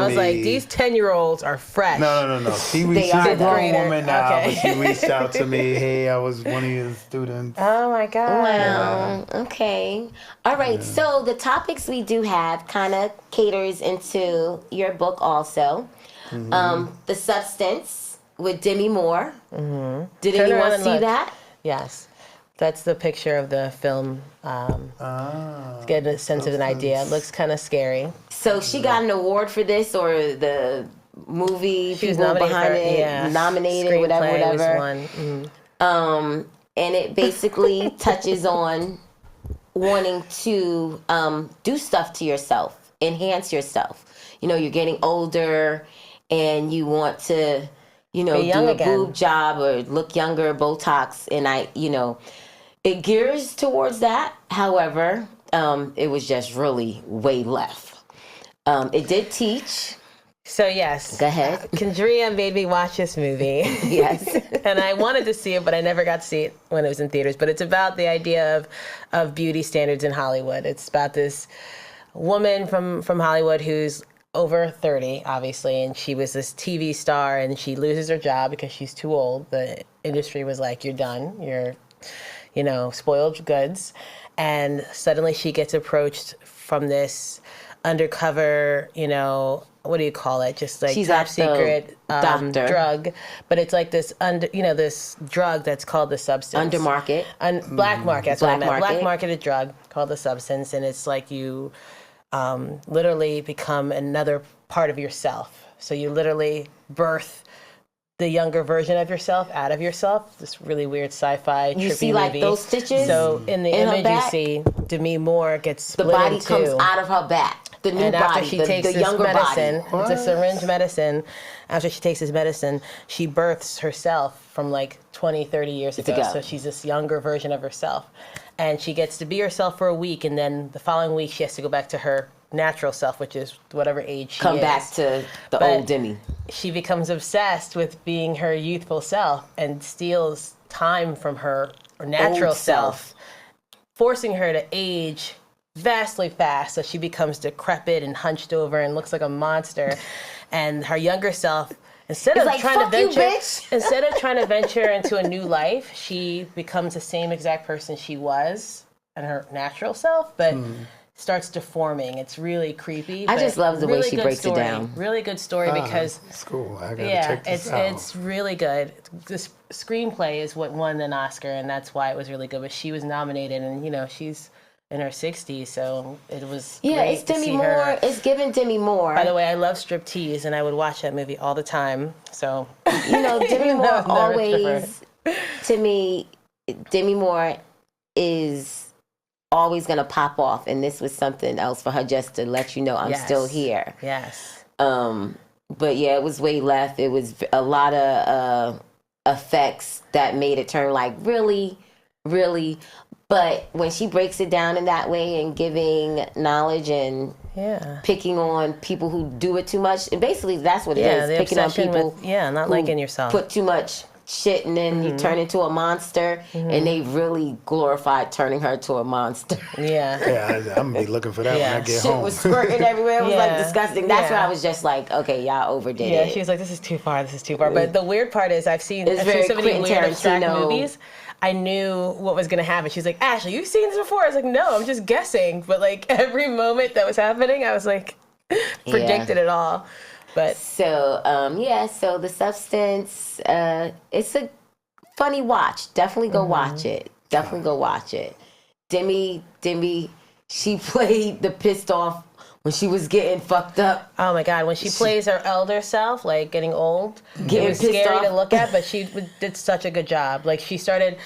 was like, these 10-year-olds are fresh. No. She's a grown woman now, but she reached out to me. Hey, I was one of your students. Oh my God. Wow. Okay. All right. So the topics we do have kind of caters into your book also. The Substance with Demi Moore. Did anyone see that? Yes. That's the picture of the film. Getting a sense of an idea. It looks kind of scary. So she got an award for this, or the movie people behind it nominated, Screenplay whatever. Was one. And it basically touches on wanting to do stuff to yourself, enhance yourself. You know, you're getting older, and you want to, do a boob job or look younger, Botox, and it gears towards that. However, it was just really way left. It did teach. So yes. Go ahead. Kendria made me watch this movie. Yes. And I wanted to see it, but I never got to see it when it was in theaters. But it's about the idea of beauty standards in Hollywood. It's about this woman from Hollywood who's over 30, obviously, and she was this TV star, and she loses her job because she's too old. The industry was like, you're done. You're spoiled goods. And suddenly she gets approached from this undercover, what do you call it? Just like she's top secret drug. But it's like this, this drug that's called the Substance. Undermarket. Black market. That's what I meant. Black marketed drug called the Substance. And it's like you literally become another part of yourself. So you literally birth the younger version of yourself out of yourself. This really weird sci-fi trippy movie. You see like those stitches? So in the image you see Demi Moore gets split the body in two. comes out of her back. The new and body, after she takes the this younger medicine, body. it's a syringe medicine. After she takes this medicine, she births herself from like 20, 30 years ago. So she's this younger version of herself. And she gets to be herself for a week, and then the following week she has to go back to her natural self, which is whatever age she is. Come back to the old Demi. She becomes obsessed with being her youthful self and steals time from her natural self, forcing her to age vastly fast. So she becomes decrepit and hunched over and looks like a monster. And her younger self, instead of trying to venture into a new life, she becomes the same exact person she was in her natural self, but starts deforming. It's really creepy. I just love the way she breaks it down. Really good story because it's cool. I gotta check this out. It's really good. This screenplay is what won an Oscar, and that's why it was really good. But she was nominated, and she's in her 60s, so it was great it's Demi to see Moore. her. It's giving Demi Moore. By the way, I love striptease, and I would watch that movie all the time. So Demi Moore always, to me, Demi Moore is always gonna pop off, and this was something else for her just to let you know I'm still here. Yes. But yeah, it was way left. It was a lot of effects that made it turn like really, really. But when she breaks it down in that way and giving knowledge and picking on people who do it too much, and basically that's what it is. Picking on people not liking yourself. Put too much shit, and then you turn into a monster, and they really glorified turning her to a monster. I'm gonna be looking for that when I get shit home. Was squirting everywhere. It was like disgusting. That's why I was just like, okay, y'all overdid it. Yeah, she was like, this is too far. But the weird part is I've seen so many weird abstract movies. I knew what was going to happen. She's like, Ashley, you've seen this before? I was like, no, I'm just guessing. But like every moment that was happening, I was like, predicted it all. But so The Substance, it's a funny watch. Definitely go watch it. Go watch it. Demi, she played the pissed off when she was getting fucked up. Oh my God, when she plays her elder self, like getting old, it was scary to look at, but she did such a good job. Like she started,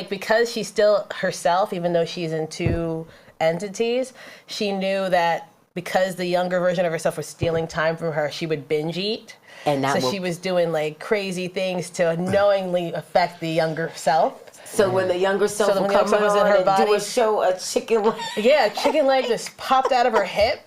because she's still herself, even though she's in two entities, she knew that because the younger version of herself was stealing time from her, she would binge eat. And she was doing like crazy things to knowingly affect the younger self. So when the younger self would come on and do a show, a chicken leg. Yeah, a chicken leg just popped out of her hip,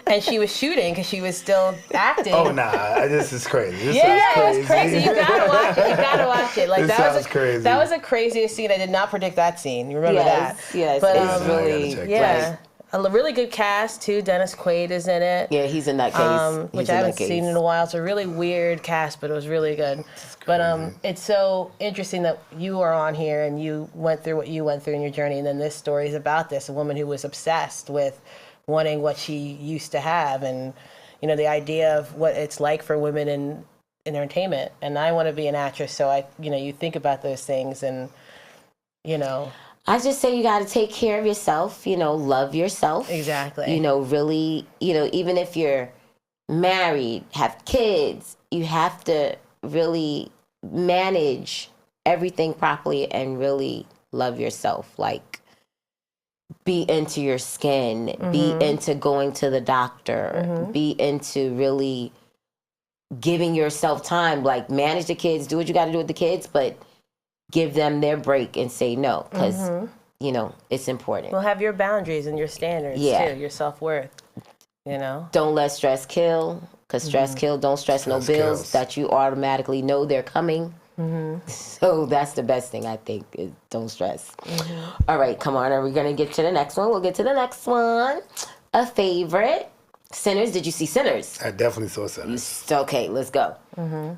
and she was shooting because she was still acting. Oh, nah, this is crazy. It's crazy. You gotta watch it. Like that was crazy. That was the craziest scene. I did not predict that scene. You remember that? Yes, but, it's really, A really good cast too. Dennis Quaid is in it. Yeah, he's in that case. Which I haven't seen in a while. It's a really weird cast, but it was really good. But it's so interesting that you are on here and you went through what you went through in your journey, and then this story is about this, a woman who was obsessed with wanting what she used to have, and the idea of what it's like for women in entertainment. And I want to be an actress, so you think about those things, and I just say you got to take care of yourself, love yourself. Exactly. Really, even if you're married, have kids, you have to really manage everything properly and really love yourself. Like, be into your skin, be into going to the doctor, be into really giving yourself time. Like, manage the kids, do what you got to do with the kids, but give them their break and say no, because it's important. Well, have your boundaries and your standards too, your self-worth. Don't let stress kill, because stress kill. Don't stress no bills kills. that you automatically know they're coming. So that's the best thing, I think, is don't stress. All right, come on, are we gonna get to the next one? We'll get to the next one. A favorite. Sinners. Did you see Sinners? I definitely saw Sinners. Okay, let's go.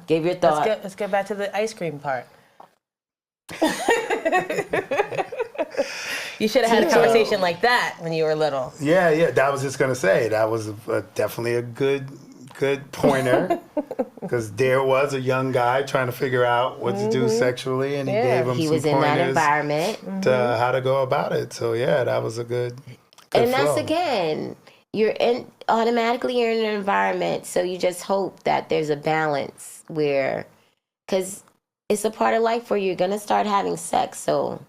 Give your thought. Let's get back to the ice cream part. You should have had a conversation like that when you were little. Yeah. That was just gonna say that was definitely a good pointer, because there was a young guy trying to figure out what to do sexually, and he gave him He some was in that pointers environment. to how to go about it. So yeah, that was a good And flow. that's, again, automatically you're in an environment, so you just hope that there's a balance where, because it's a part of life where you're gonna start having sex, so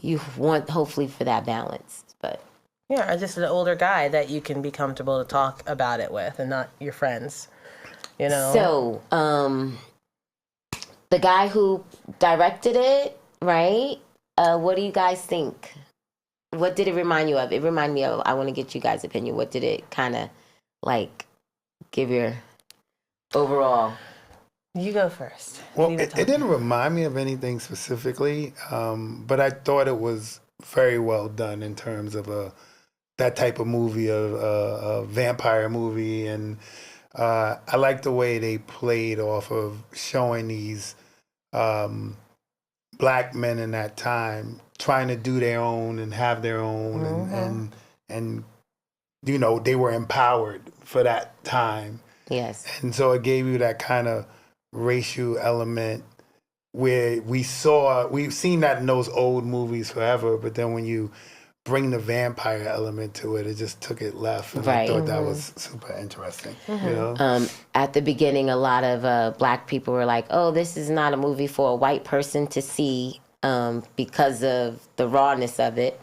you want hopefully for that balance. But yeah, just an older guy that you can be comfortable to talk about it with, and not your friends. So, the guy who directed it, right? What do you guys think? What did it remind you of? It reminded me of, I want to get you guys' opinion. What did it kind of like give your overall? You go first. Well, it didn't remind me of anything specifically, but I thought it was very well done in terms of that type of movie, a vampire movie. And I like the way they played off of showing these black men in that time trying to do their own and have their own, and they were empowered for that time. Yes. And so it gave you that kind of racial element where we've seen that in those old movies forever, but then when you bring the vampire element to it, it just took it left. And I thought that was super interesting. At the beginning, a lot of black people were like, oh, this is not a movie for a white person to see because of the rawness of it.